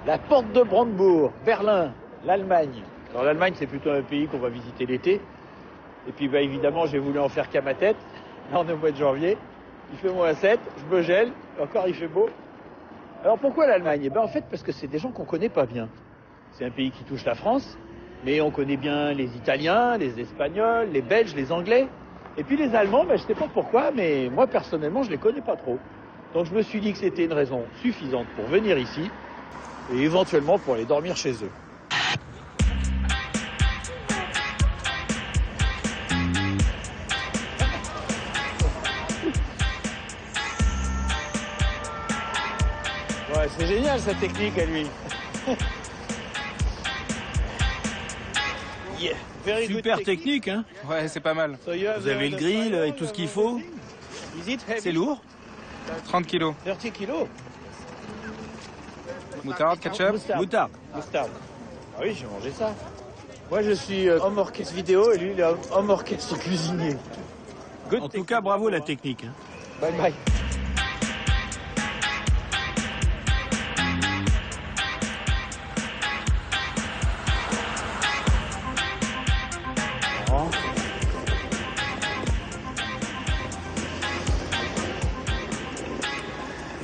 La porte de Brandebourg, Berlin, l'Allemagne. Alors l'Allemagne, c'est plutôt un pays qu'on va visiter l'été. Et puis bah, évidemment, j'ai voulu en faire qu'à ma tête. Là, on est au mois de janvier. Il fait -7, je me gèle, encore il fait beau. Alors pourquoi l'Allemagne? Eh ben, en fait, parce que c'est des gens qu'on connaît pas bien. C'est un pays qui touche la France, mais on connaît bien les Italiens, les Espagnols, les Belges, les Anglais. Et puis les Allemands, ben, je sais pas pourquoi, mais moi personnellement, je les connais pas trop. Donc je me suis dit que c'était une raison suffisante pour venir ici et éventuellement pour aller dormir chez eux. Ouais, c'est génial sa technique à lui. Yeah. Very good Super technique, hein? Ouais, c'est pas mal. So you have Vous avez le grill et tout ce qu'il faut. Is it heavy? C'est lourd. 30 kilos. 30 kilos. Moutarde, ketchup. Moutarde. Moutarde. Ah oui, j'ai mangé ça. Moi, je suis homme orchestre vidéo et lui, il est homme orchestre cuisinier. Good En tout cas, bravo la technique. Hein. Bye bye.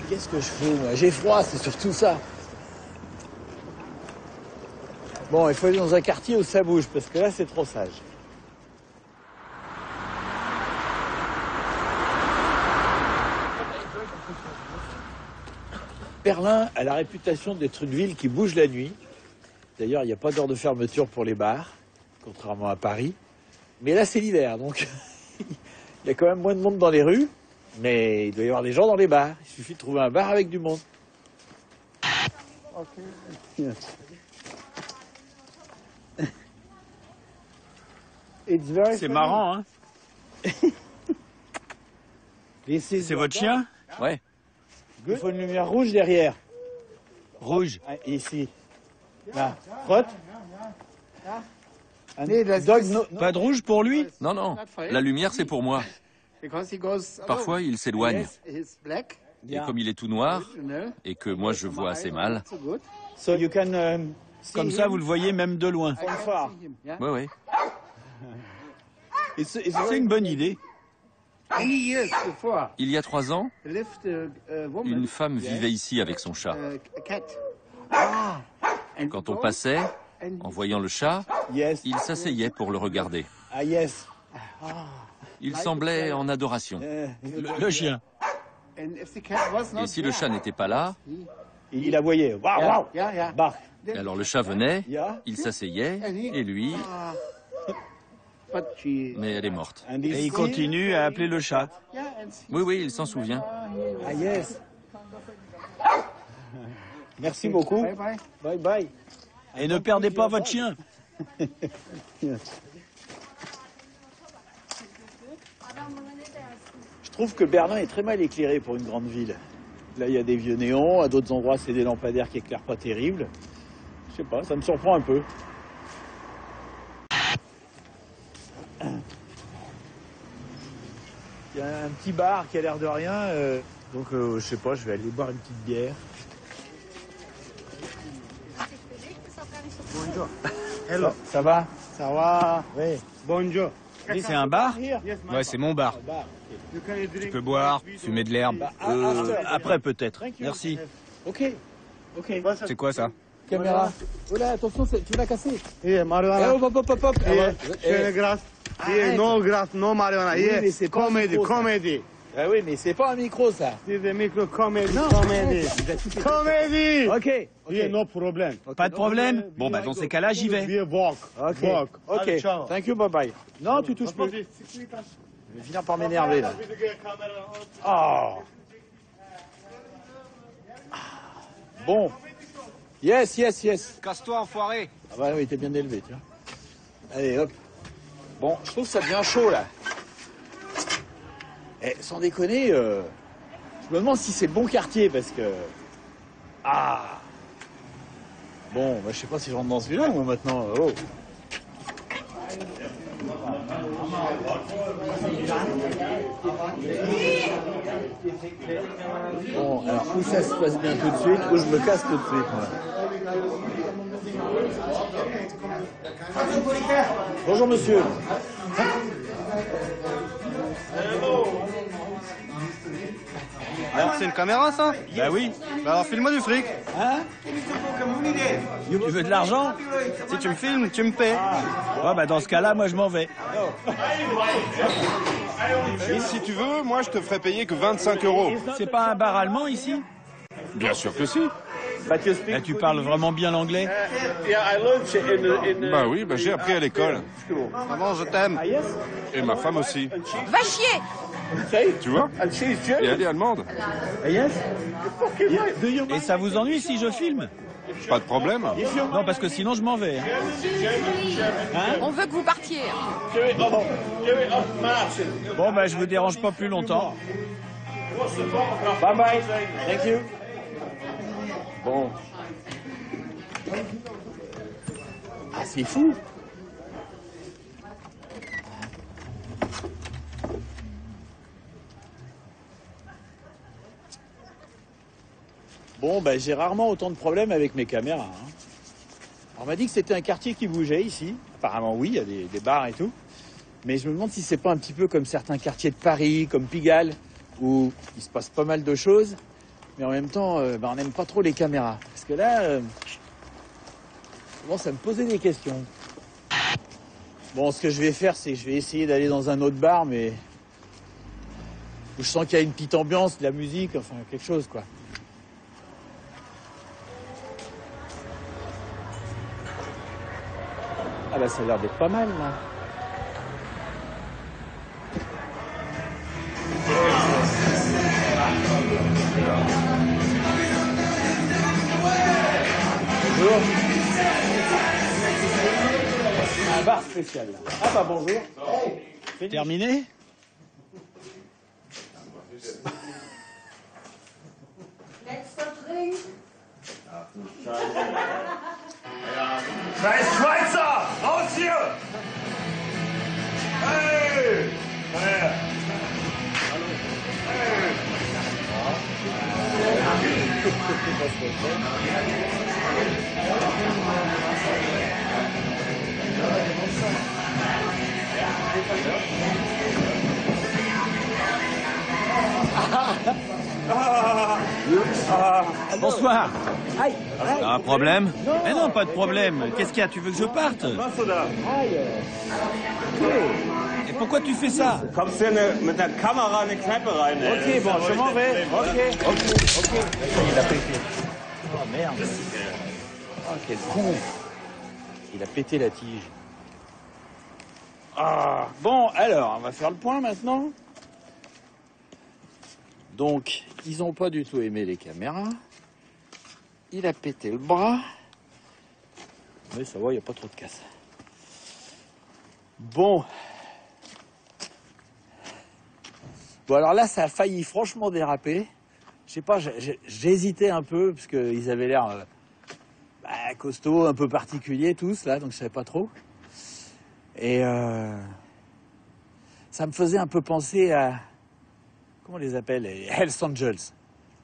Qu'est-ce que je fous, moi? J'ai froid, c'est surtout ça. Bon, il faut aller dans un quartier où ça bouge, parce que là, c'est trop sage. Berlin a la réputation d'être une ville qui bouge la nuit. D'ailleurs, il n'y a pas d'heure de fermeture pour les bars, contrairement à Paris. Mais là, c'est l'hiver, donc il y a quand même moins de monde dans les rues. Mais il doit y avoir des gens dans les bars. Il suffit de trouver un bar avec du monde. C'est marrant, hein? C'est votre chien? Ouais. Il faut une lumière rouge derrière. Rouge. Ah, ici. Là. Frotte. Dog, Pas de rouge pour lui? Non, non. La lumière, c'est pour moi. Parfois, il s'éloigne. Et comme il est tout noir, et que moi, je vois assez mal. So you can, Comme ça, vous le voyez même de loin. from far. Oui, oui. C'est une bonne idée. Il y a 3 ans, une femme vivait ici avec son chat. Quand on passait, en voyant le chat, Yes. il s'asseyait pour le regarder. Ah yes. Il semblait en adoration. Le chien. Et si le chat n'était pas là, Il aboyait. Waouh, waouh. Bark. alors le chat venait, il s'asseyait, et lui... Mais elle est morte. And Et il continue à appeler le chat. Oui, oui, il s'en souvient. Ah yes. Merci beaucoup. Bye bye. Et ne perdez pas votre chien. Je trouve que Berlin est très mal éclairé pour une grande ville. Là, il y a des vieux néons, à d'autres endroits, c'est des lampadaires qui éclairent pas terrible. Je sais pas, ça me surprend un peu. Il y a un petit bar qui a l'air de rien, donc je sais pas, je vais aller boire une petite bière. Bonjour. Hello. Ça va? Ça va? Oui. Bonjour. C'est un bar? Ouais, c'est mon bar. Tu peux boire, fumer de l'herbe. Après peut-être. Merci. Ok. Ok. C'est quoi ça? Caméra. Oh là, attention, tu l'as cassé. Here, marijuana. Hop, hop, hop, hop. Here, share grass. Here, no grass, no marijuana. Oui, Here, mais c'est pas comedy, micro, ça. comedy. Ah oui, mais c'est pas un micro, ça. This is the micro comedy, Non, comedy. il a tout fait. Comedy! Ok. Here, no problem. Pas de problème? Bon, bah dans ces cas-là, j'y vais. Here, walk. Ok. Walk. Ok. Allez, ciao. Thank you, bye bye. Non, tu touches pas. Je vais finir par m'énerver, là. Oh. Bon. Yes, yes, yes. Casse-toi, enfoiré. Ah bah oui, t'es bien élevé, tu vois. Allez, hop. Bon, je trouve que ça devient chaud, là. Eh, sans déconner, je me demande si c'est le bon quartier, parce que... Ah. Bon, bah, je sais pas si je rentre dans celui-là, moi, maintenant. Oh. Bon, alors où ça se passe bien tout de suite, ou je me casse tout de suite, moi. Bonjour monsieur. C'est une caméra, ça? Bah oui. Bah alors, file-moi du fric. Hein? Tu veux de l'argent? Si tu me filmes, tu me paies. Ouais, bah dans ce cas-là, moi je m'en vais. Et si tu veux, moi je te ferai payer que 25 €. C'est pas un bar allemand ici? Bien sûr que si. Là, tu parles vraiment bien l'anglais? Bah oui, j'ai appris à l'école. Maman, je t'aime. Et ma femme aussi. Va chier! Tu vois? Et elle est allemande. Et ça vous ennuie si je filme? Pas de problème. Non, parce que sinon je m'en vais. On veut que vous partiez. Bon, bah je vous dérange pas plus longtemps. Bye bye. Thank you. Bon. Ah, c'est fou. Bon, j'ai rarement autant de problèmes avec mes caméras. Hein. On m'a dit que c'était un quartier qui bougeait ici. Apparemment, oui, il y a des bars et tout. Mais je me demande si c'est pas un petit peu comme certains quartiers de Paris, comme Pigalle, où il se passe pas mal de choses. Mais en même temps, on n'aime pas trop les caméras. Parce que là, ça me posait des questions. Bon, ce que je vais faire, c'est que je vais essayer d'aller dans un autre bar, mais où je sens qu'il y a une petite ambiance, de la musique, enfin quelque chose, quoi. Ah bah ça a l'air d'être pas mal, là. Bonjour. Un bar spécial, là. Ah bah bonjour. C'est terminé? Scheiß Schweizer! Raus hier! Hey! Hey! Bonsoir. Un problème? Mais non, pas de problème. Qu'est-ce qu'il y a? Tu veux que je parte? Et pourquoi tu fais ça? Kommst hier mit der Kamera in eine Kneipe rein, ey. Ok, bon, je m'en vais. Ok. Il a pété. Oh merde. Oh, quel con. Il a pété la tige. Ah, bon, alors, on va faire le point maintenant. Donc, ils n'ont pas du tout aimé les caméras. Il a pété le bras. Mais ça va, il n'y a pas trop de casse. Bon. Bon, alors là, ça a failli franchement déraper. Je sais pas, j'hésitais un peu, parce qu'ils avaient l'air costauds, un peu particuliers tous, là, donc je savais pas trop. Et ça me faisait un peu penser à... Comment on les appelle? Les Hells Angels.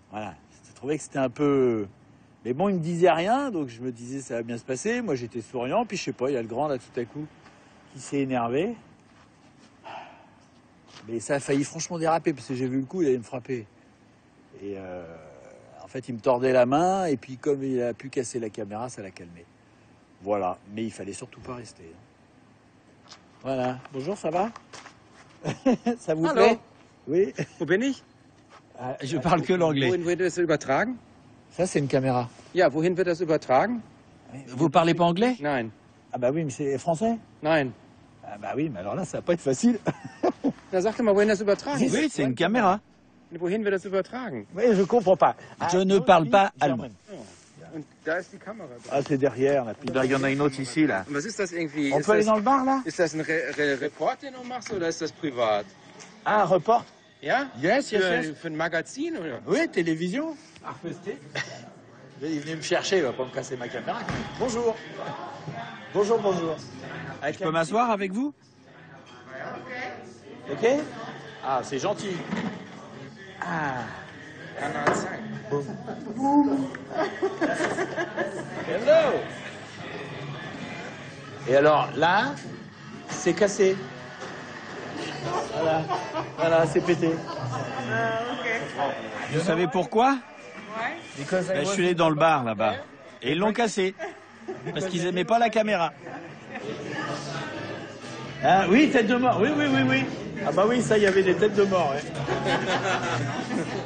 Voilà. Je trouvais que c'était un peu... Mais bon, ils me disaient rien, donc je me disais ça va bien se passer. Moi, j'étais souriant, puis je sais pas, il y a le grand, là, tout à coup, qui s'est énervé. Mais ça a failli franchement déraper, parce que j'ai vu le coup, il allait me frapper. Et en fait, il me tordait la main, et puis comme il a pu casser la caméra, ça l'a calmé. Voilà. Mais il fallait surtout pas rester. Voilà. Bonjour, ça va? Ça vous plaît? Oui. Wo bin ich? Je parle que l'anglais. Wohin wird das übertragen? Ça, c'est une caméra. Ja, wohin wird das übertragen? Vous parlez pas anglais? Nein. Ah bah oui, mais c'est français? Nein. Ah bah oui, mais alors là, ça va pas être facile. Na, sag doch mal, wohin das übertragen Oui, c'est une caméra. Wohin wird das übertragen? Oui, je comprends pas. Je ne parle pas allemand. Und da ist die Kamera. Ah, c'est derrière, là. Puis il y en a une autre ici, là. Und was ist das irgendwie? On ist peut aller das, dans le bar, là? ist das ein Report, den du machst, oder ist das privat? Ah, report? Ja? Yes, yes, yes. Für ein Magazin, oder? Oui, télévision. Il est venu me chercher, il va pas me casser ma caméra. Bonjour. Bonjour. Je peux m'asseoir avec vous? Ok? Ah, c'est gentil. Ah. Hello. Et alors là, c'est cassé. Voilà, voilà, c'est pété. Vous savez pourquoi? Ben, je suis allé dans le bar là-bas. Et ils l'ont cassé. Parce qu'ils aimaient pas la caméra. Ah oui, tête de mort. Oui, oui, oui, oui. Ah bah oui, ça, il y avait des têtes de mort.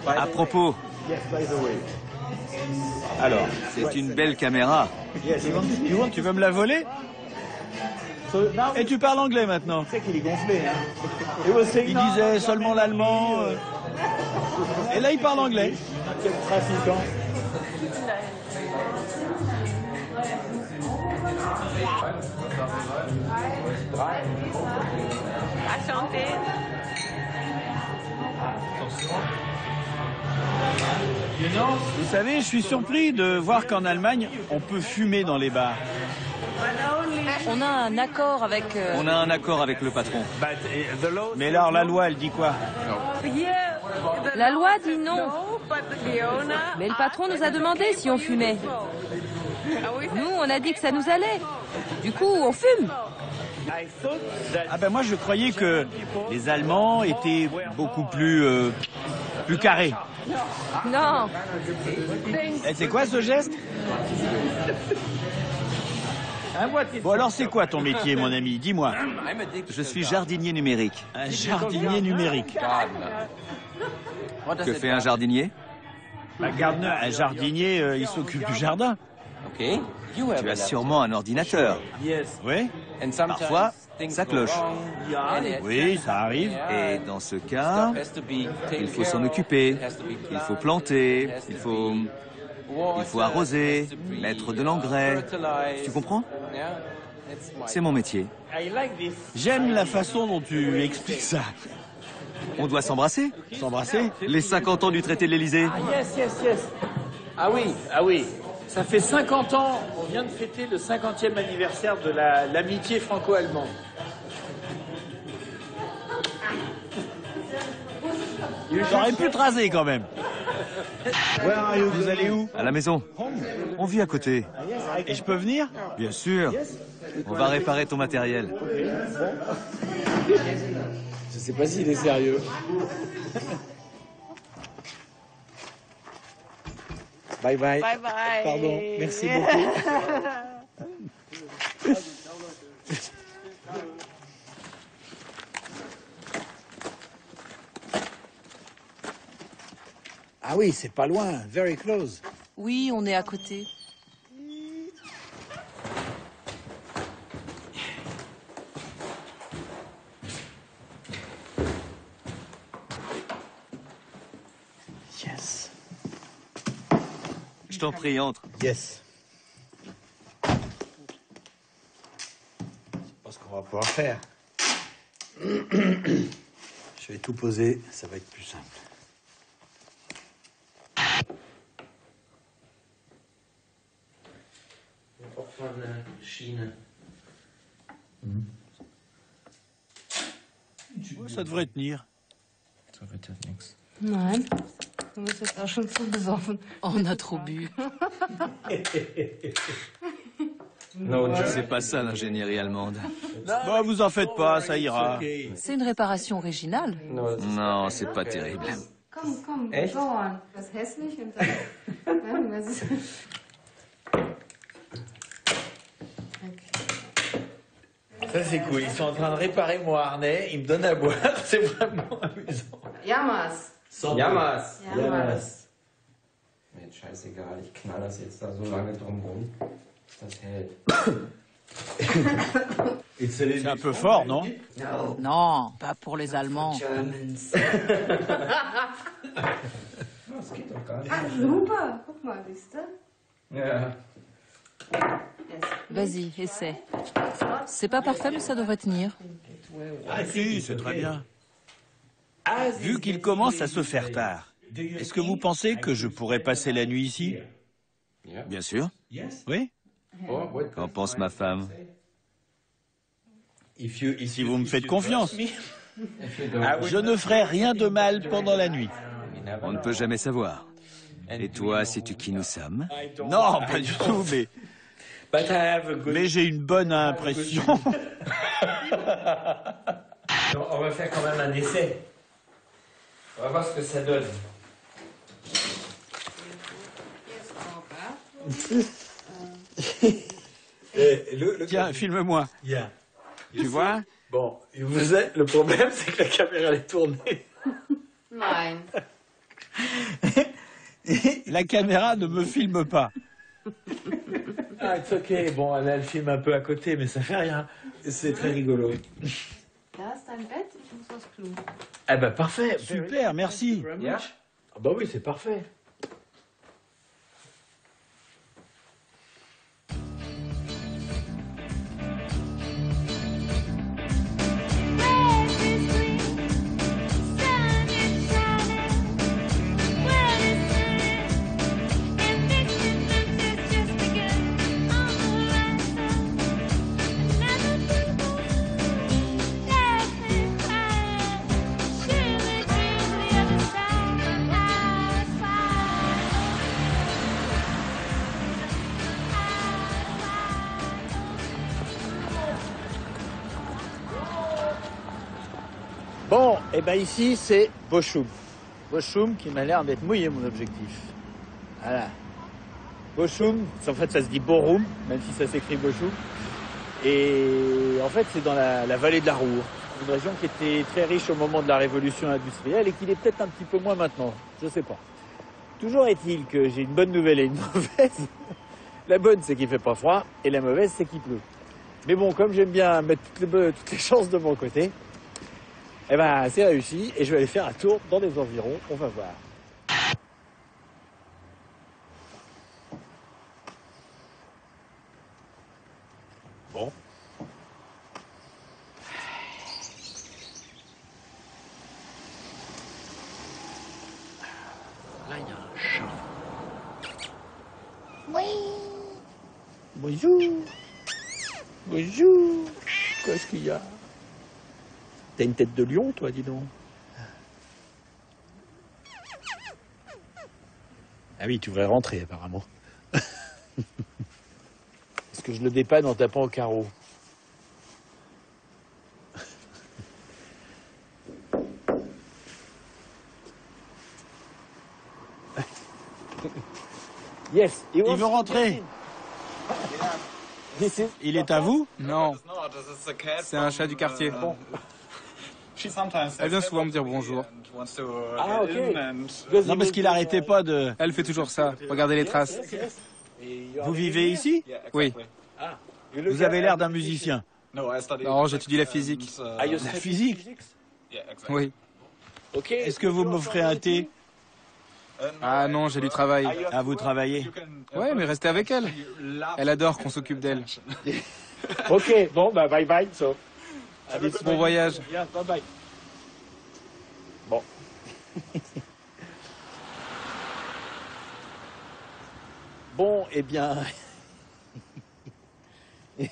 À propos, Yes, by the way. Alors, c'est une belle caméra. yes, Tu veux me la voler? Et tu parles anglais maintenant. Tu sais qu'il est gonflé, hein. Il disait seulement l'allemand. Et là, il parle anglais. Quel trafiquant. Enchanté. Vous savez, je suis surpris de voir qu'en Allemagne, on peut fumer dans les bars. On a un accord avec... On a un accord avec le patron. Mais alors, la loi, elle dit quoi? La loi dit non. Mais le patron nous a demandé si on fumait. Nous, on a dit que ça nous allait. Du coup, on fume. Ah ben moi, je croyais que les Allemands étaient beaucoup plus carrés. Non. Et c'est quoi ce geste? Bon alors, c'est quoi ton métier, mon ami? Dis-moi. Je suis jardinier numérique. Un jardinier numérique. Que fait un jardinier? Un jardinier, il s'occupe du jardin. Tu as sûrement un ordinateur. Oui. Parfois, ça cloche. Oui, ça arrive. Et dans ce cas, il faut s'en occuper. Il faut planter. Il faut arroser, mettre de l'engrais. Tu comprends? C'est mon métier. J'aime la façon dont tu expliques ça. On doit s'embrasser. S'embrasser? Les 50 ans du traité de l'Élysée. Yes. Ah oui. Ça fait 50 ans, on vient de fêter le 50e anniversaire de l'amitié franco-allemande. J'aurais pu te raser quand même. Vous allez où? À la maison. On vit à côté. Et je peux venir? Bien sûr. On va réparer ton matériel. Je sais pas s'il est sérieux. Bye bye. Bye bye. Pardon, merci beaucoup. Ah oui, c'est pas loin, very close. Oui, on est à côté. Yes. Je t'en prie, entre. Yes. Je pense qu'on va pouvoir faire. Je vais tout poser, ça va être plus simple. Ça devrait tenir. Nein. Du bist jetzt auch schon zu besoffen. On a trop bu. C'est pas ça l'ingénierie allemande. Bon, vous en faites pas, ça ira. C'est une réparation originale. Non, c'est pas terrible. Komm, Bauern. Was hässlich und dann... was ist... Ça c'est cool, ils sont en train de réparer mon harnais, ils me donnent à boire, c'est vraiment amusant. Jammers. Jammers. Jammers. Mir scheißegal, ich knall das jetzt da so lange drum rum, bis das hält. C'est un peu fort, non? Non, pas pour les Allemands. Das geht doch gar nicht. Ah, super. Guck mal, siehst du? Ja. Vas-y, essaie. C'est pas parfait, mais ça devrait tenir. Ah si, c'est très bien. Vu qu'il commence à se faire tard, est-ce que vous pensez que je pourrais passer la nuit ici? Bien sûr. Oui? Qu'en pense ma femme? Si vous me faites confiance. Je ne ferai rien de mal pendant la nuit. On ne peut jamais savoir. Et toi, sais-tu qui nous sommes? Non, pas du tout, mais j'ai une bonne impression. On va faire quand même un essai. On va voir ce que ça donne. Tiens, filme-moi. Tu vois? Bon, le problème, c'est que la caméra est tournée. Nein. La caméra ne me filme pas. Ah, c'est ok. Bon, elle filme un peu à côté, mais ça fait rien. C'est très rigolo. Da ist dein Bett, ich muss aufs Klo. Eh ben, parfait. Super, merci. Yeah. Ah bah oui, c'est parfait. Bon, et ben ici, c'est Bochum. Bochum qui m'a l'air d'être mouillé, mon objectif. Voilà. Bochum, en fait, ça se dit Borum, même si ça s'écrit Bochum. Et en fait, c'est dans la vallée de la Ruhr. Une région qui était très riche au moment de la révolution industrielle et qui l'est peut-être un petit peu moins maintenant. Je sais pas. Toujours est-il que j'ai une bonne nouvelle et une mauvaise. La bonne, c'est qu'il fait pas froid, et la mauvaise, c'est qu'il pleut. Mais bon, comme j'aime bien mettre toutes les chances de mon côté, eh ben, c'est réussi, et je vais aller faire un tour dans les environs, on va voir. Bon. Là, il y a un chat. Oui. Bonjour. Bonjour. Qu'est-ce qu'il y a? T'as une tête de lion, toi, dis donc. Ah oui, tu voudrais rentrer, apparemment. Est-ce que je le dépanne en tapant au carreau? Yes, il veut rentrer. Il est à vous? Non. C'est un chat du quartier. Elle vient souvent me dire bonjour. Ah, ok. Non, parce qu'il n'arrêtait pas de... Elle fait toujours ça. Regardez les traces. Vous vivez ici? Oui. Vous avez l'air d'un musicien. Non, j'étudie la physique. La physique? Oui. Est-ce que vous m'offrez un thé? Ah non, j'ai du travail. Ah, vous travaillez? Ouais, mais restez avec elle. Elle adore qu'on s'occupe d'elle. Ok, bon, bah bye bye. So. Bon voyage. Bye bye. Bon. Bon, eh bien... Je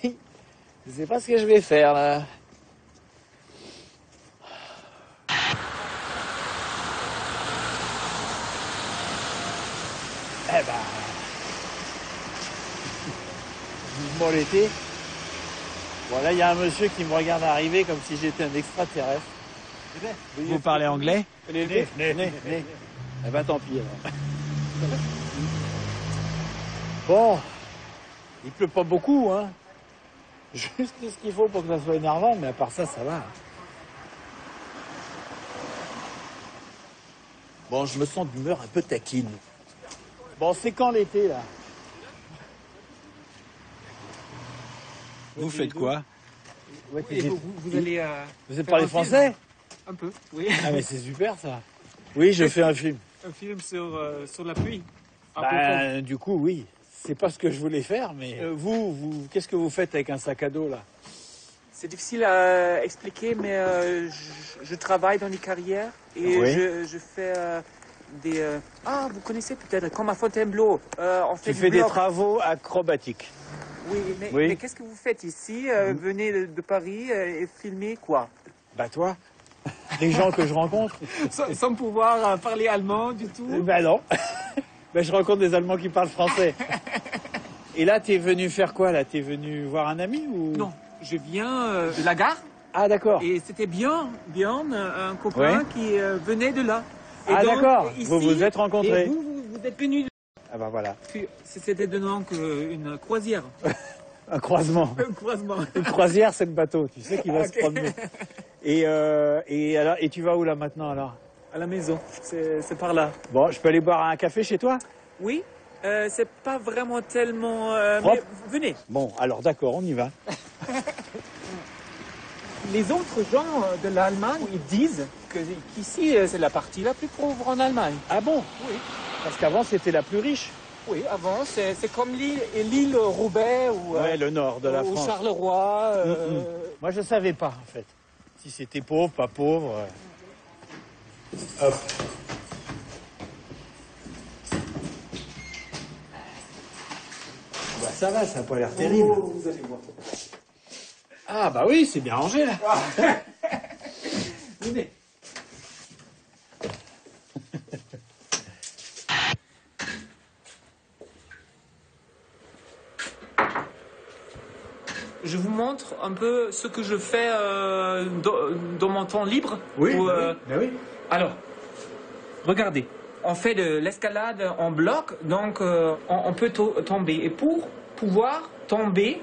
sais pas ce que je vais faire, là. Eh ben... Vivement l'été. Bon, là, il y a un monsieur qui me regarde arriver comme si j'étais un extraterrestre. Vous parlez anglais? Né. Eh ben, tant pis, alors. Bon, il pleut pas beaucoup, hein. Juste ce qu'il faut pour que ça soit énervant, mais à part ça, ça va. Bon, je me sens d'humeur un peu taquine. Bon, c'est quand l'été, là? Vous faites quoi? Vous allez... Vous êtes parlé français? Un peu, oui. Ah, mais c'est super, ça. Oui, je fais un film. Un film sur la pluie. Bah, du coup, oui. C'est pas ce que je voulais faire, mais vous, qu'est-ce que vous faites avec un sac à dos, là? C'est difficile à expliquer, mais je travaille dans les carrières et Oui. je fais des... Ah, vous connaissez peut-être, comme à Fontainebleau. On fait Tu fais du des bloc. travaux acrobatiques. Oui, Oui. mais qu'est-ce que vous faites ici? Venez de Paris et filmer quoi? Bah toi, des gens que je rencontre. Sans pouvoir parler allemand du tout. Ben non. Ben, je rencontre des Allemands qui parlent français. Et là, t'es venu faire quoi là? T'es venu voir un ami ou? Non, je viens de la gare. Ah d'accord. Et c'était bien, un copain qui venait de là. Et ah donc, d'accord, ici, vous vous êtes rencontrés. Et vous êtes venus. Ah ben voilà. C'était donc une croisière. Un croisement. Un croisement. Une croisière, c'est le bateau, tu sais, qui va se promener. Et tu vas où là maintenant alors? À la maison, c'est par là. Bon, je peux aller boire un café chez toi? Oui, c'est pas vraiment tellement... mais venez. Bon, alors d'accord, on y va. Les autres gens de l'Allemagne, ils disent qu'ici, c'est la partie la plus pauvre en Allemagne. Ah bon? Oui. Parce qu'avant, c'était la plus riche. Oui, avant, c'est comme l'île Roubaix ou le nord de la ou France. Charleroi. Moi, je savais pas, en fait. Si c'était pauvre, pas pauvre. Hop. Bah, ça va, ça n'a pas l'air terrible. Oh, vous allez voir. Ah bah oui, c'est bien rangé là. Venez. Je vous montre un peu ce que je fais dans mon temps libre. Oui, oui. Alors, regardez. On fait de l'escalade en bloc, donc on peut tomber. Et pour pouvoir tomber,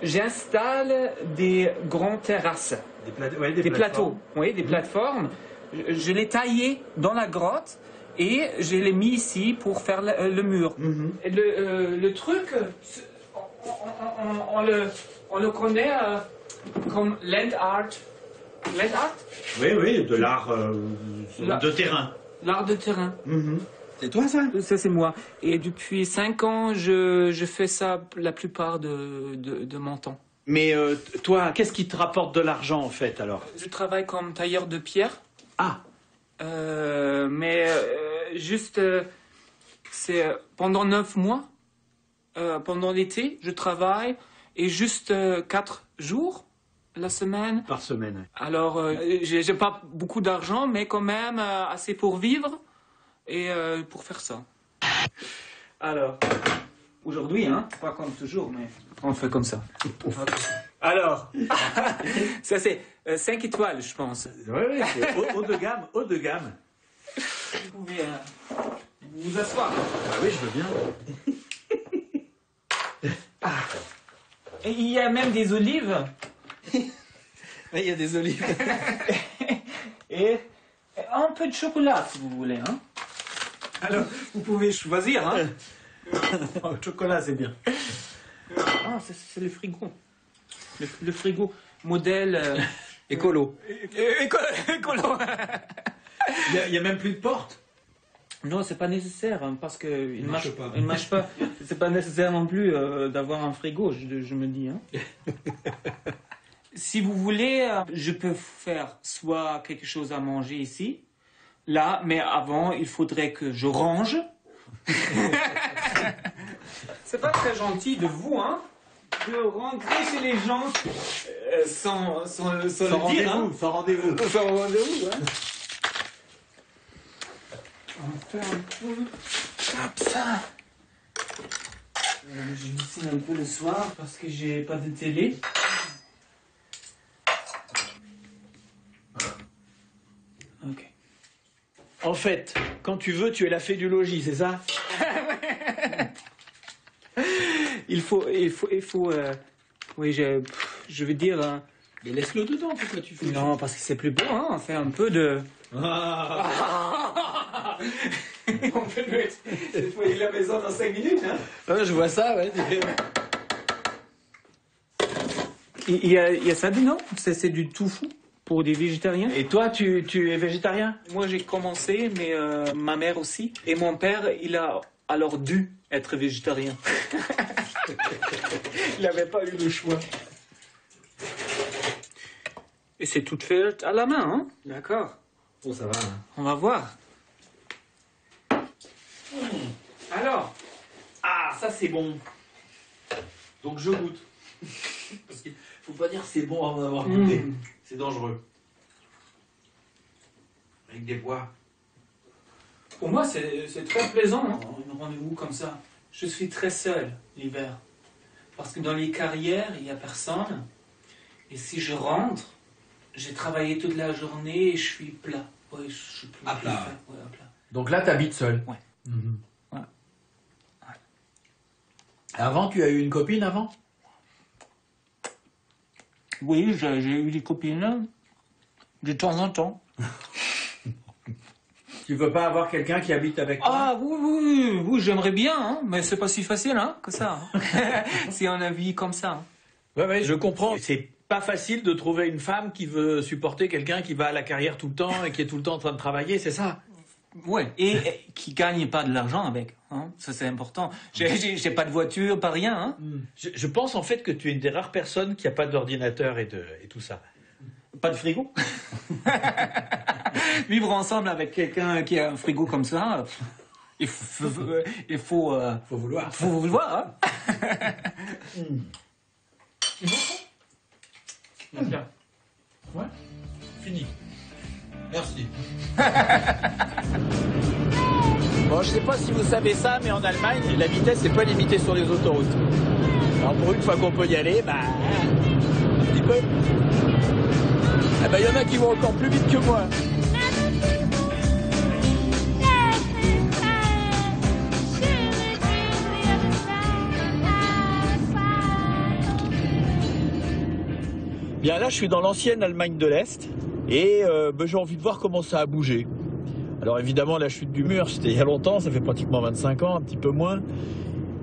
j'installe des grandes terrasses. Des plateaux. Oui, des plateformes. Je les taillais dans la grotte et je les mis ici pour faire le mur. Et le truc, on le connaît comme land art. Land art? Oui, de l'art de terrain. L'art de terrain. C'est toi ça? Ça c'est moi. Et depuis 5 ans, je fais ça la plupart de mon temps. Mais toi, qu'est-ce qui te rapporte de l'argent en fait alors? Je travaille comme tailleur de pierre. Ah. Mais juste, c'est pendant 9 mois, pendant l'été, je travaille et juste 4 jours la semaine. Par semaine. Alors, j'ai pas beaucoup d'argent, mais quand même assez pour vivre et pour faire ça. Alors, aujourd'hui, hein, pas comme toujours, mais on fait comme ça. Alors, ça c'est 5 étoiles, je pense. Oui, c'est haut de gamme, haut de gamme. Vous pouvez vous asseoir. Ah oui, je veux bien. Et il y a même des olives. Il y a des olives. Et un peu de chocolat, si vous voulez. Hein. Alors, vous pouvez choisir. Hein. Le chocolat, c'est bien. Ah, c'est le frigo. Le frigo modèle... écolo. Écolo. Il n'y a même plus de porte. Non, c'est pas nécessaire, hein, parce qu'il ne marche pas. Il marche pas. C'est pas nécessaire non plus d'avoir un frigo, je me dis. Hein. Si vous voulez, je peux faire soit quelque chose à manger ici, là, mais avant, il faudrait que je range. C'est pas très gentil de vous, hein, de rentrer chez les gens sans le dire. Hein. Sans rendez-vous. Sans rendez-vous, hein. On va faire un peu comme ça. Je dessine un peu le soir parce que j'ai pas de télé. Ok. En fait, quand tu veux, tu es la fée du logis, c'est ça? Il faut. Oui, je veux dire. Mais laisse-le dedans, pourquoi tu fais? Non, parce que c'est plus beau, hein. On fait un peu de. On peut mettre la maison dans 5 minutes, hein. Je vois ça, ouais. Il y a ça dedans. C'est du tofu pour des végétariens. Et toi, tu es végétarien? Moi, j'ai commencé, mais ma mère aussi. Et mon père, il a alors dû être végétarien. Il n'avait pas eu le choix. Et c'est tout fait à la main, hein? D'accord. Bon, ça va. Hein. On va voir. Alors, ça c'est bon. Donc je goûte. Parce qu'il faut pas dire c'est bon avant d'avoir goûté. C'est dangereux. avec des bois. Pour moi, c'est très plaisant, hein, un rendez-vous comme ça. Je suis très seul l'hiver. Parce que dans les carrières, il n'y a personne. Et si je rentre, j'ai travaillé toute la journée et je suis plat. Ouais, je suis plus À plat. Ouais, à plat. Donc là, tu habites seul. Ouais. Ouais. Avant, tu as eu une copine avant? Oui, j'ai eu des copines de temps en temps. Tu veux pas avoir quelqu'un qui habite avec toi? Ah oui, j'aimerais bien, hein, mais c'est pas si facile hein, que ça. Hein. Si on a vie comme ça. Hein. Ouais, je comprends. C'est pas facile de trouver une femme qui veut supporter quelqu'un qui va à la carrière tout le temps et qui est tout le temps en train de travailler, c'est ça? Ouais, et qui gagne pas de l'argent avec. Hein. Ça, c'est important. J'ai pas de voiture, pas rien. Hein. Je pense en fait que tu es une des rares personnes qui a pas d'ordinateur et tout ça. Pas de frigo. Vivre ensemble avec quelqu'un qui a un frigo comme ça, il faut vouloir. Faut vouloir. Hein. Bien. Ouais. Fini. Merci. Bon, je sais pas si vous savez ça, mais en Allemagne, la vitesse n'est pas limitée sur les autoroutes. Alors pour une fois qu'on peut y aller, bah, un petit peu. Ah bah, il y en a qui vont encore plus vite que moi. Bien là, je suis dans l'ancienne Allemagne de l'Est et j'ai envie de voir comment ça a bougé. Alors évidemment, la chute du mur, c'était il y a longtemps, ça fait pratiquement 25 ans, un petit peu moins.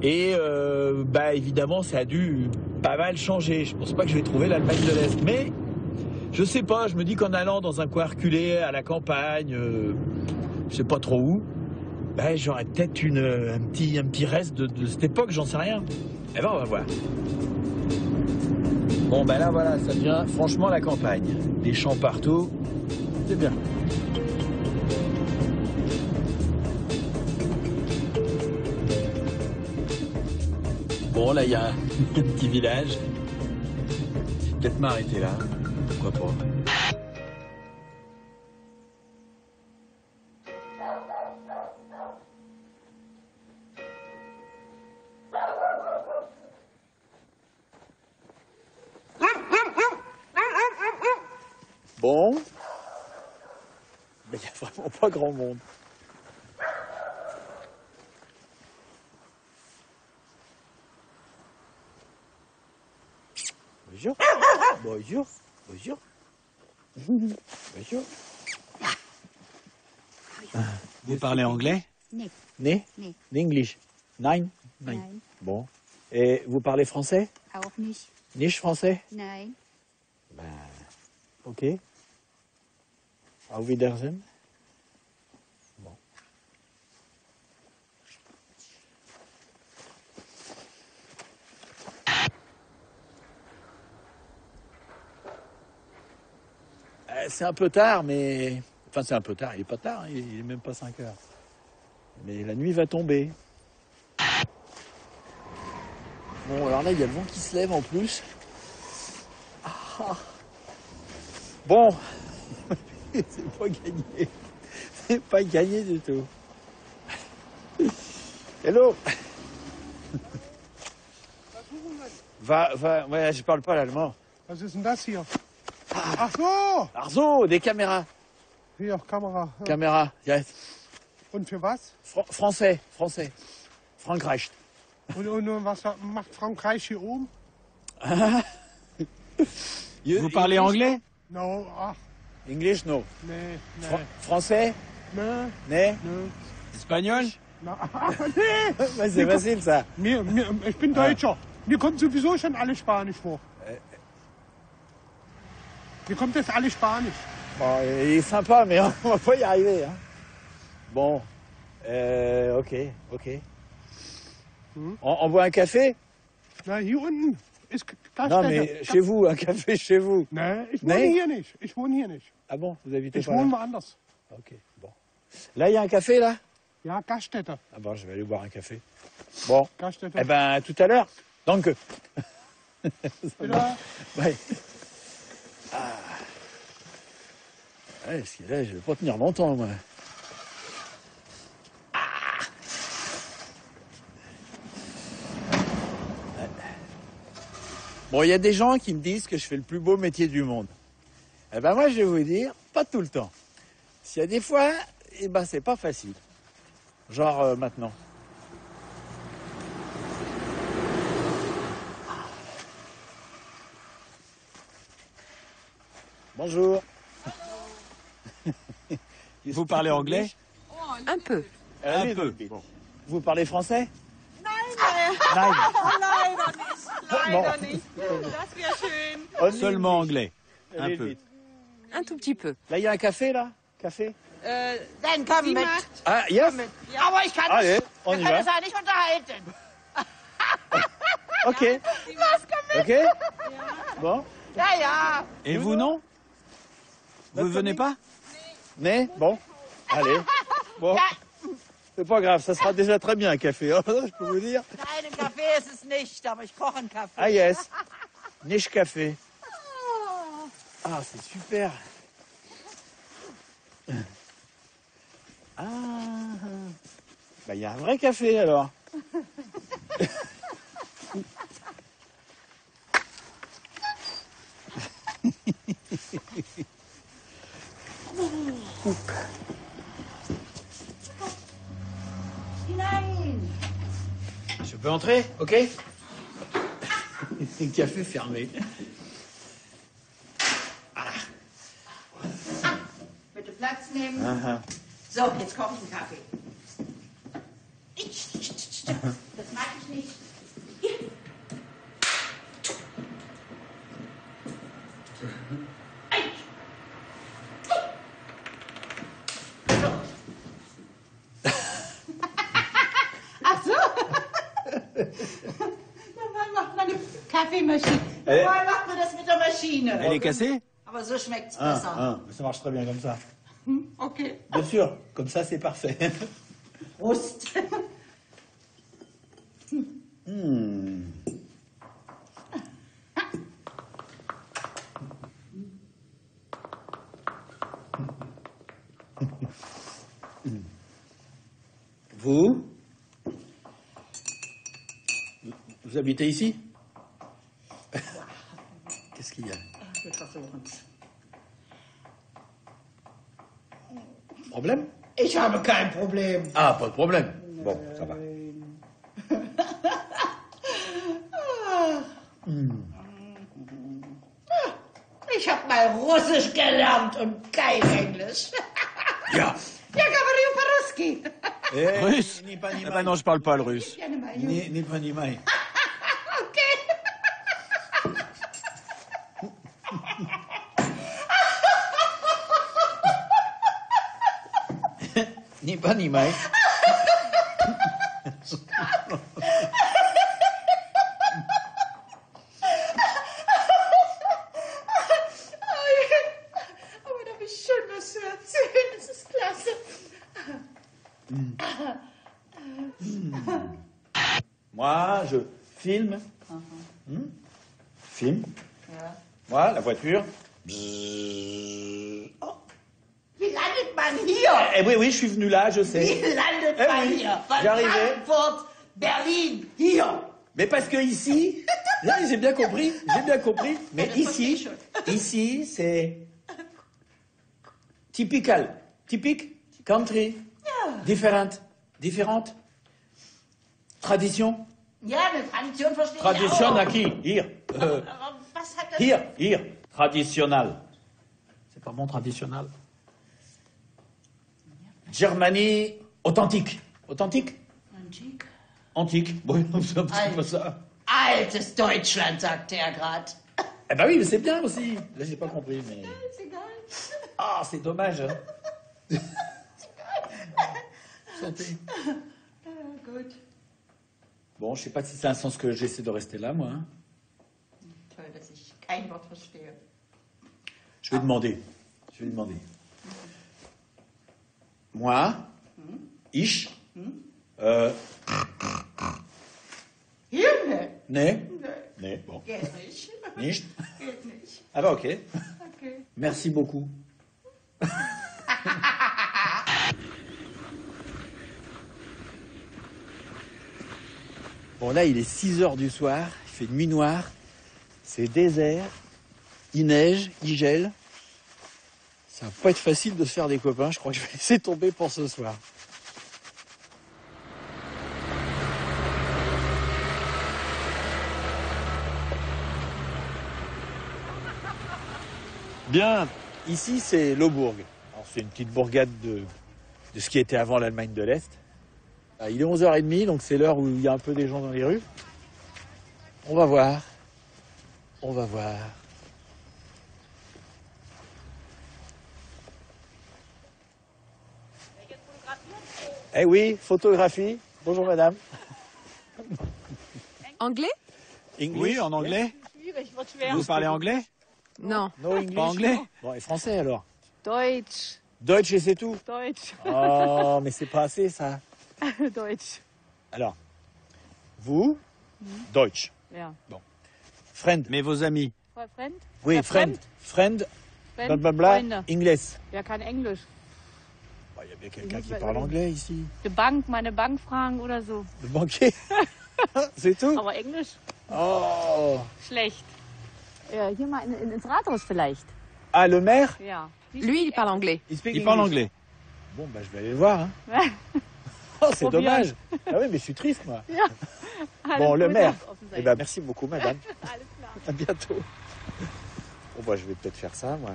Et évidemment, ça a dû pas mal changer. Je pense pas que je vais trouver l'Allemagne de l'Est, mais je sais pas. Je me dis qu'en allant dans un coin reculé, à la campagne, je sais pas trop où, j'aurais peut-être un petit reste de cette époque, j'en sais rien. Eh ben, on va voir. Bon, là, voilà, ça devient franchement la campagne. Des champs partout, c'est bien. Bon, là, il y a un petit village. Peut-être m'arrêter là, pourquoi pas. Bon, il n'y a vraiment pas grand monde. Bonjour. Bonjour. Bonjour. Bonjour. Vous parlez anglais? Nee? English? Nein? Nein. Bon. Et vous parlez français? Auch nicht. Nicht français? Nein. Ok. Auf Wiedersehen. Bon. C'est un peu tard, mais... Enfin, c'est un peu tard. Il n'est pas tard, il n'est même pas 5 heures. Mais la nuit va tomber. Bon, alors là, il y a le vent qui se lève en plus. Ah. Bon, c'est pas gagné. C'est pas gagné du tout. Hello. Ouais, je parle pas l'allemand. Was ist denn das hier? Ach so! Ach so, des caméras. Hier, Kamera. Ja. Caméras, ja. Und für was? Français. Frankreich. Und was macht Frankreich hier oben? Vous parlez anglais? No, ach. English, no. Nee. Français? Nee. Espagnol? Na, nee. C'est facile, ça. Ich bin Deutscher. Mir kommt sowieso schon alles Spanisch vor. Mir kommt das alles Spanisch. Bon, il est sympa, mais on va pas y arriver. Hein. Bon, ok. On boit un café? Na, hier unten ist Gaststätte. Non, mais chez vous, un café chez vous. Nee, ich wohne hier nicht. Ich wohne hier nicht. Ah bon, vous habitez Ich pas là? wohne woanders. Ok, bon. Là, il y a un café, là? Ja, Gaststätte. Ah bon, je vais aller boire un café. Bon, Gaststätte. eh ben, à tout à l'heure. Donc, Là. ouais. Ah. Ouais, parce que là, je vais pas tenir longtemps, moi. Bon, il y a des gens qui me disent que je fais le plus beau métier du monde. Eh ben moi, je vais vous dire, pas tout le temps. S'il y a des fois, eh ben c'est pas facile. Genre maintenant. Bonjour. Vous parlez anglais? Un peu. Un peu. Bon. Vous parlez français? Seulement anglais. Un peu. Un tout petit peu. Là, il y a un café, là? Café? Dann komm mit. Ah, yes? Aber ich kann Allez, nicht, on wir y können va. uns ja nicht unterhalten. Ok. Was komm mit? Ok? Bon. Ja, ja. Et vous, non? Vous venez pas? Mais, bon. Allez. Bon. C'est pas grave, ça sera déjà très bien un café, hein, je peux vous dire. Nein, ein Kaffee ist es nicht, aber ich koche einen Kaffee. Ah yes, niche café. Ah, c'est super. Ah, bah il y a un vrai café alors. Je peux entrer, ok? Le café fermé. Bitte Platz nehmen. Aha. So, jetzt koche ich einen Kaffee. Das mag ich nicht. Ach so. Normal macht man eine Kaffeemaschine. Normal macht man das mit der Maschine. Elle est cassée? Aber so schmeckt's Ah, besser. ah, ça marche très bien comme ça. Okay. Bien sûr, comme ça c'est parfait. Prost. Vous? Vous habitez ici? Qu'est-ce qu'il y a? Wir versuchen's. Problème? Ich habe kein Problem. Ah, pas de problème. Bon, ça va. Ich habe mal Russisch gelernt und kein Englisch. Ja. Ja, говорю по-русски. Russe? Ni pas ni Ah bah maille. non, je parle pas le russe. Ja, nimm mal. Ni pas ni maille. Okay. Ni pas ni maille. Aber da habe ich schön was zu erzählen. Das ist klasse. Moi, je filme. Filme. Ja. Moi, la voiture. Bzzz. Oh. Wie landet man hier? Eh oui, oui, je suis venu là, je sais. Wie landet Eh man oui, hier? Von j'arrivais. Frankfurt, Berlin, hier. Mais parce que ici, là, j'ai bien compris, mais ici, c'est typical, typique, country, différente, tradition, Ja, eine Tradition verstehe ich tradition auch. à qui? Hier, Aber was hat das? here, traditionnel. C'est pas bon, traditionnel. Germanie, authentique. Antique. Antique, oui, c'est un petit peu ça. Altes Deutschland, sagte er gerade. Eh ben oui, mais c'est bien aussi. Là, j'ai pas compris, mais... Ist egal. Ah, c'est dommage, hein. Santé. Gut. Bon, je sais pas si c'est un sens que j'essaie de rester là, moi. Hein. Toll, dass ich kein Wort verstehe. Je vais demander. Moi, ich, Himmel. ne, bon, Geht nicht. nicht. Geht nicht. Ah bah ok. Okay. Merci beaucoup. Bon, là, il est 6 heures du soir, il fait nuit noire, c'est désert, il neige, il gèle. Ça va pas être facile de se faire des copains, je crois que je vais laisser tomber pour ce soir. Bien, ici c'est Laubourg. Alors, c'est une petite bourgade de ce qui était avant l'Allemagne de l'Est. Il est 11h30, donc c'est l'heure où il y a un peu des gens dans les rues. On va voir. On va voir. Eh oui, photographie. Bonjour madame. Anglais? Oui, en anglais. Vous parlez anglais? Non. No English. Pas anglais? Bon, et français alors? Deutsch. Deutsch et c'est tout? Deutsch. Oh, mais c'est pas assez ça. Deutsch. Alors, vous, Deutsch. Ja. Bon. Friend. Mais vos amis? Friend? Oui, Ja, friend. Friend. Friend, Blablabla. Freunde. English. Wer kann Englisch? Il y a bien quelqu'un qui parle anglais ici. Die Bank, meine Bank fragen oder so. Le banquier. C'est tout? Aber Englisch? Oh. Schlecht. Hier mal ins Rathaus vielleicht. Ah, le maire? Ja. Lui, il parle anglais. Il parle anglais. Bon, bah, je vais aller le voir. Hein. Oh, c'est Probieren. dommage. Ah oui, mais je suis triste, moi. Ja. Bon, le maire. Offen Eh sein. ben, merci beaucoup, madame. Alles klar. À bientôt. Bon, bah, je vais peut-être faire ça, moi.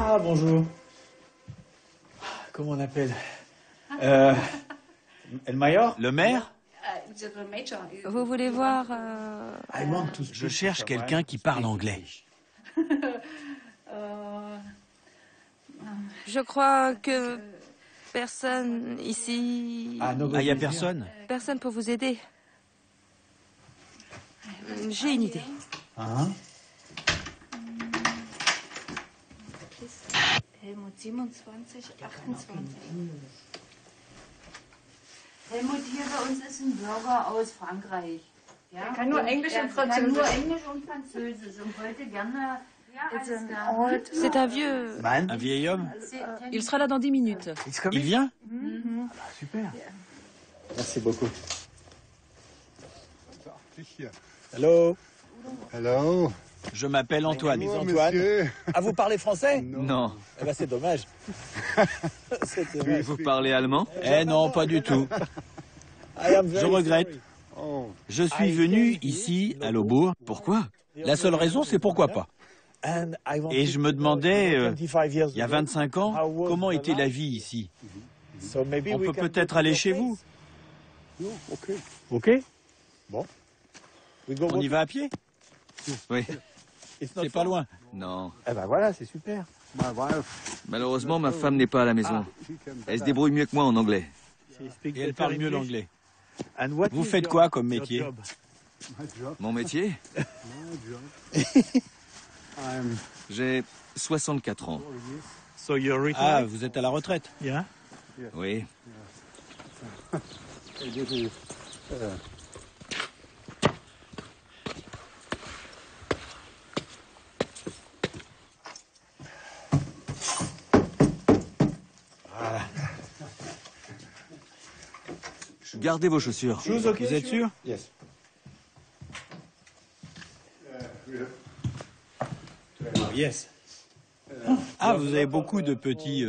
Ah, bonjour. Comment on appelle El Mayor? Le maire? Vous voulez voir... Je cherche quelqu'un qui parle anglais. Je crois que personne ici... Ah, il n'y a personne? Personne pour vous aider. J'ai une idée. Hein? Helmut 27, 28. Helmut hier bei uns ist ein Bürger aus Frankreich. Ja? Er kann nur Englisch und Er kann Französisch. nur Englisch und Französisch und wollte gerne... C'est un vieux... Un vieil homme? Il sera là dans 10 minutes. Il vient? Super. Merci beaucoup. Hello. Hello. Je m'appelle Antoine. Antoine. Ah, vous parlez français? Non. Eh ben, c'est dommage. C'est dommage. Vous parlez allemand? Eh non, pas du tout. Je regrette. Oh. Je suis venu ici, à Laubourg. Pourquoi? La seule raison, c'est pourquoi pas. Et je me demandais, il y a 25 ans, comment était la vie ici? On peut peut-être aller chez vous. Ok. Bon. On y va à pied? Oui. C'est pas loin. Non. Eh ben voilà, c'est super. Malheureusement, ma femme n'est pas à la maison. Elle se débrouille mieux que moi en anglais. Et elle parle mieux l'anglais. Vous faites quoi comme métier? Mon métier? J'ai 64 ans. Ah, vous êtes à la retraite? Oui. Gardez vos chaussures. Vous êtes sûr? Yes. Yes. Ah, vous avez beaucoup de petits...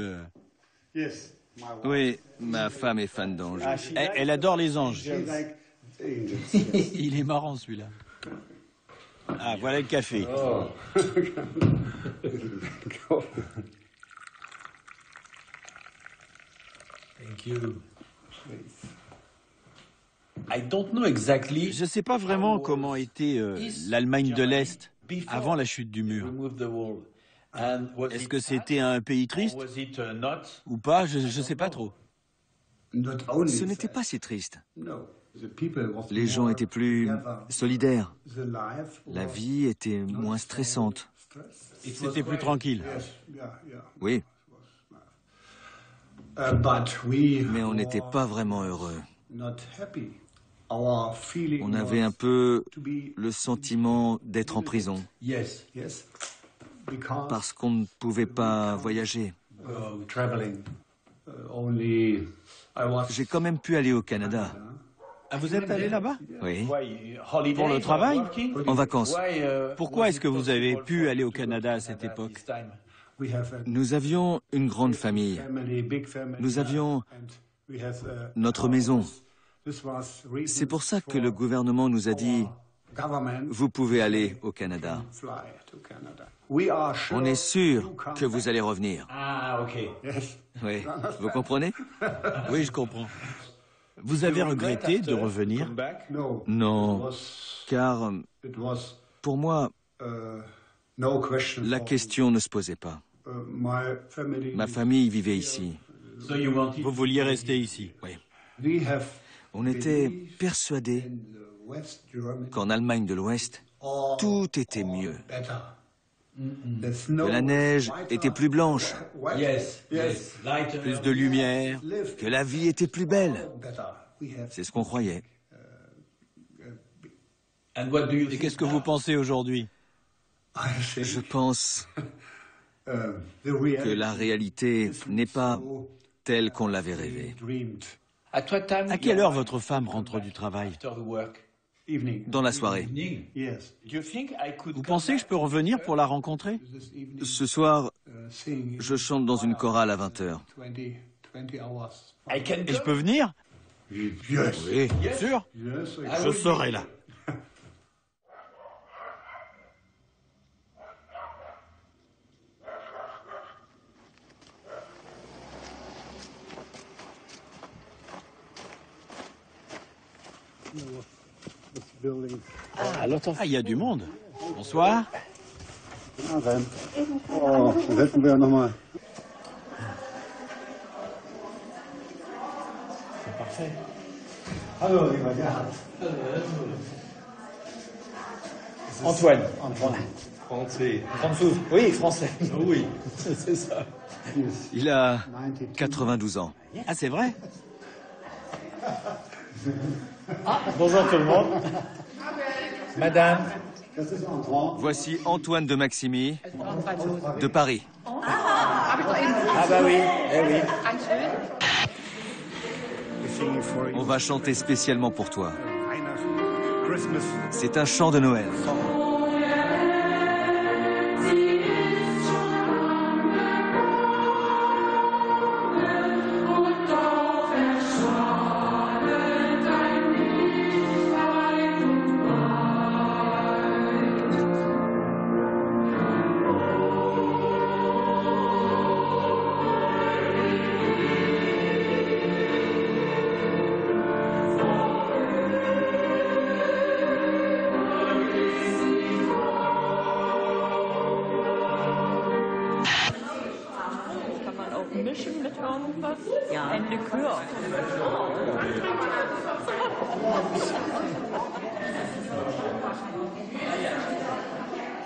Oui, ma femme est fan d'anges. Elle adore les anges. Il est marrant celui-là. Ah, voilà le café. Je ne sais pas vraiment comment était l'Allemagne de l'Est avant la chute du mur. Est-ce que c'était un pays triste ou pas? Je ne sais pas trop. Ce n'était pas si triste. Les gens étaient plus solidaires. La vie était moins stressante. C'était plus tranquille. Oui. Mais on n'était pas vraiment heureux. On avait un peu le sentiment d'être en prison. Parce qu'on ne pouvait pas voyager. J'ai quand même pu aller au Canada. Ah, vous êtes allé là-bas? Oui. Pour le travail? En vacances. Pourquoi est-ce que vous avez pu aller au Canada à cette époque? Nous avions une grande famille. Nous avions notre maison. C'est pour ça que le gouvernement nous a dit « Vous pouvez aller au Canada. On est sûr que vous allez revenir. » Ah, ok. Oui, vous comprenez? Oui, je comprends. Vous avez regretté de revenir? Non, car pour moi, la question ne se posait pas. Ma famille vivait ici. Vous vouliez rester ici? Oui. On était persuadés qu'en Allemagne de l'Ouest, tout était mieux. Que la neige était plus blanche, plus de lumière, que la vie était plus belle. C'est ce qu'on croyait. Et qu'est-ce que vous pensez aujourd'hui? Je pense que la réalité n'est pas telle qu'on l'avait rêvée. À quelle heure votre femme rentre du travail? Dans la soirée. Vous pensez que je peux revenir pour la rencontrer? Ce soir, je chante dans une chorale à 20h. Et je peux venir? Oui. Sûr? Je serai là. Ah, il y a du monde. Bonsoir. Oh, setzen wir nochmal. C'est parfait. Hallo, lieber Gerhard. Antoine. Français. Français. Oui, français. Oui. C'est ça. Il a 92 ans. Ah, c'est vrai? Ah, bonjour tout le monde. Madame. Voici Antoine de Maximi, de Paris. Ah bah oui, eh oui. On va chanter spécialement pour toi. C'est un chant de Noël.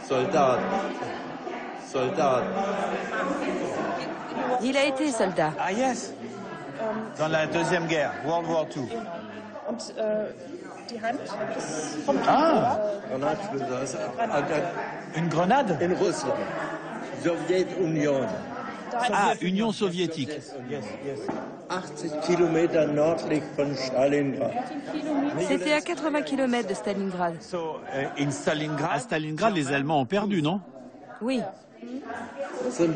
Soldat. Soldat. Il a été soldat. Ah yes. Dans la Deuxième Guerre, World War II. Ah. Une grenade? In Russland. Sowjetunion. Ah, Union soviétique. Yes, yes. 80 Kilometer nördlich von Stalingrad. C'était à 80 km de Stalingrad. À Stalingrad, les Allemands ont perdu, non? Oui. Sind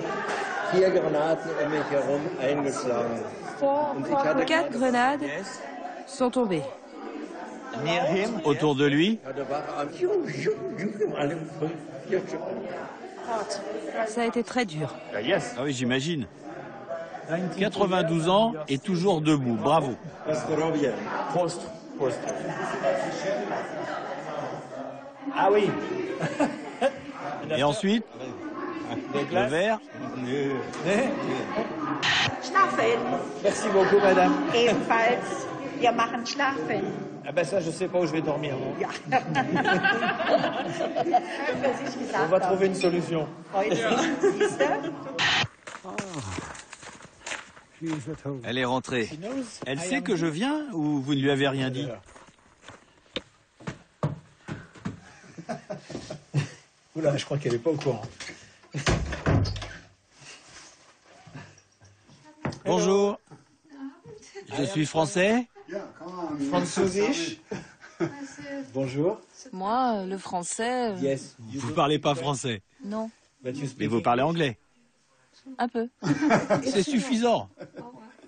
4 Granaten mich herum eingeschlagen. Und ich hatte 4 grenades sont tombées. Autour de lui? Ça a été très dur. Ah oui, j'imagine. 92 ans et toujours debout. Bravo. Prost. Prost. Ah oui. Et ensuite, le verre. Schlafen. Merci beaucoup, madame. Ebenfalls. Wir machen Schlafen. Ah ben ça, je sais pas où je vais dormir. Non. Ja. On va trouver une solution. Siehst du? Elle est rentrée. Elle sait que je viens ou vous ne lui avez rien dit? Oula, je crois qu'elle n'est pas au courant. Bonjour. Je suis français. Französisch. Bonjour. Moi, le français... Yes. Vous parlez pas français. Non, Mais vous parlez anglais. un peu. C'est suffisant.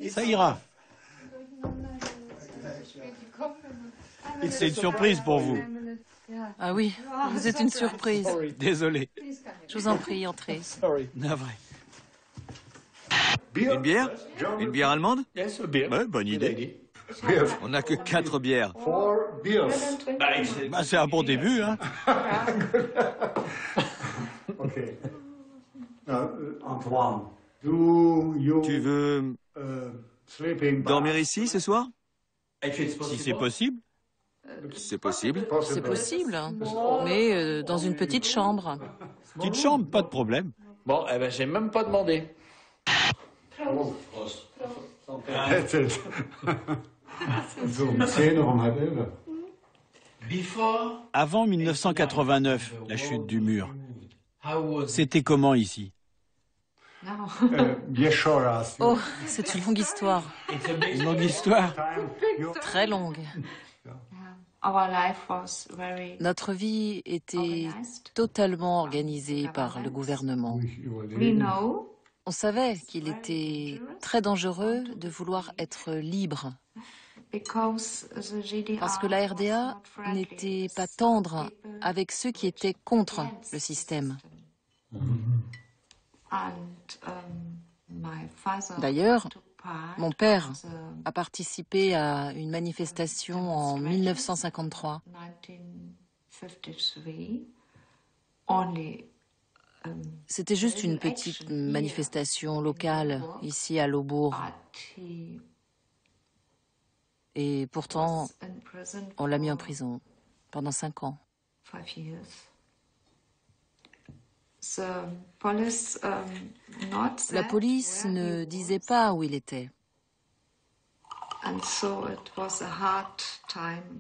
Ça ira. C'est une surprise pour vous. Ah oui, vous êtes une surprise. Désolé. Je vous en prie, entrez. Navré. Une bière? Une bière allemande? Ouais, bonne idée. On n'a que 4 bières. Bah, c'est un bon début, hein. Antoine, Tu veux dormir ici ce soir? Si c'est possible. C'est possible. C'est possible, hein. Mais dans une petite chambre. Petite chambre, pas de problème. Bon, eh ben, j'ai même pas demandé. Avant 1989, la chute du mur, c'était comment ici? Oh, c'est une longue histoire. Une longue histoire? Très longue. Notre vie était totalement organisée par le gouvernement. On savait qu'il était très dangereux de vouloir être libre. Parce que la RDA n'était pas tendre avec ceux qui étaient contre le système. D'ailleurs, mon père a participé à une manifestation en 1953. C'était juste une petite manifestation locale ici à Laubourg. Et pourtant, on l'a mis en prison pendant 5 ans. La police ne disait pas où il était.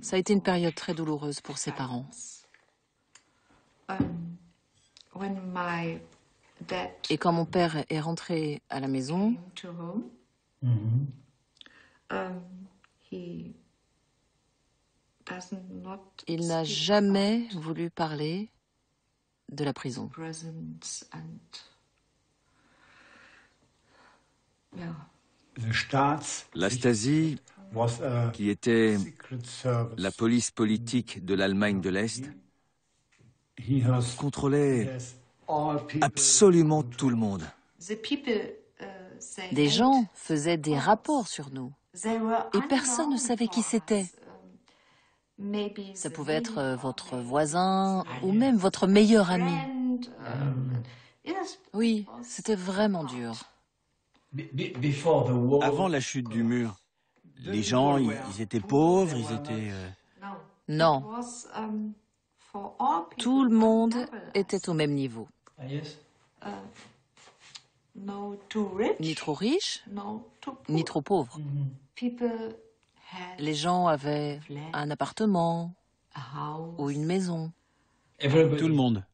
Ça a été une période très douloureuse pour ses parents. Et quand mon père est rentré à la maison, il n'a jamais voulu parler de la prison. La Stasi, qui était la police politique de l'Allemagne de l'Est, contrôlait absolument tout le monde. Des gens faisaient des rapports sur nous et personne ne savait qui c'était. Ça pouvait être votre voisin ou même votre meilleur ami. Oui, c'était vraiment dur. Avant la chute du mur, les gens, ils étaient pauvres, ils étaient... Non. Tout le monde était au même niveau. Ni trop riche, ni trop pauvre. Les gens avaient un appartement ou une maison. Tout le monde.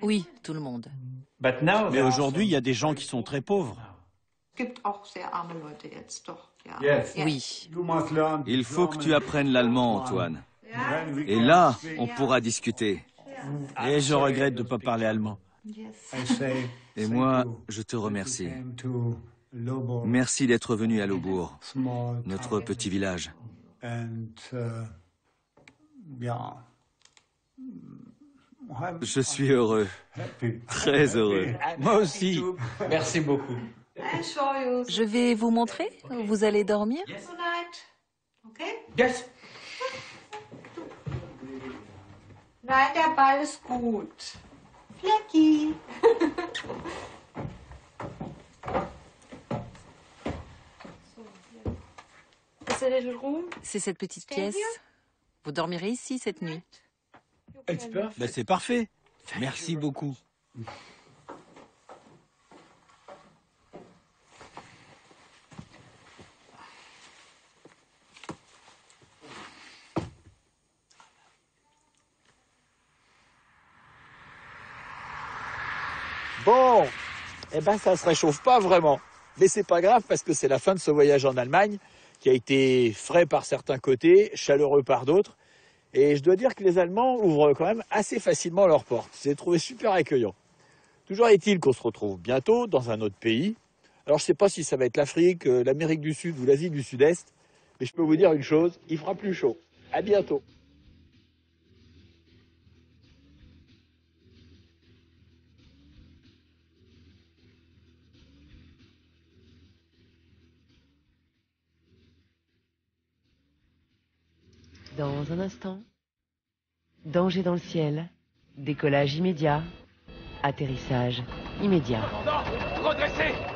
Oui, tout le monde. Mais aujourd'hui, il y a des gens qui sont très pauvres. Oui. Il faut que tu apprennes l'allemand, Antoine. Et là, on pourra discuter. Et je regrette de ne pas parler allemand. Et moi, je te remercie. Merci d'être venu à Laubourg, notre petit village. Je suis heureux, très heureux. Moi aussi. Merci beaucoup. Je vais vous montrer où vous allez dormir. Yes. Nein, der Ball ist gut. Flecki. C'est cette petite pièce. Vous dormirez ici cette nuit. Ben, c'est parfait. Merci beaucoup. Bon, eh ben ça se réchauffe pas vraiment. Mais c'est pas grave parce que c'est la fin de ce voyage en Allemagne qui a été frais par certains côtés, chaleureux par d'autres. Et je dois dire que les Allemands ouvrent quand même assez facilement leurs portes. J'ai trouvé super accueillant. Toujours est-il qu'on se retrouve bientôt dans un autre pays. Alors je ne sais pas si ça va être l'Afrique, l'Amérique du Sud ou l'Asie du Sud-Est, mais je peux vous dire une chose, il fera plus chaud. À bientôt. Dans un instant, danger dans le ciel, décollage immédiat, atterrissage immédiat. Redressez!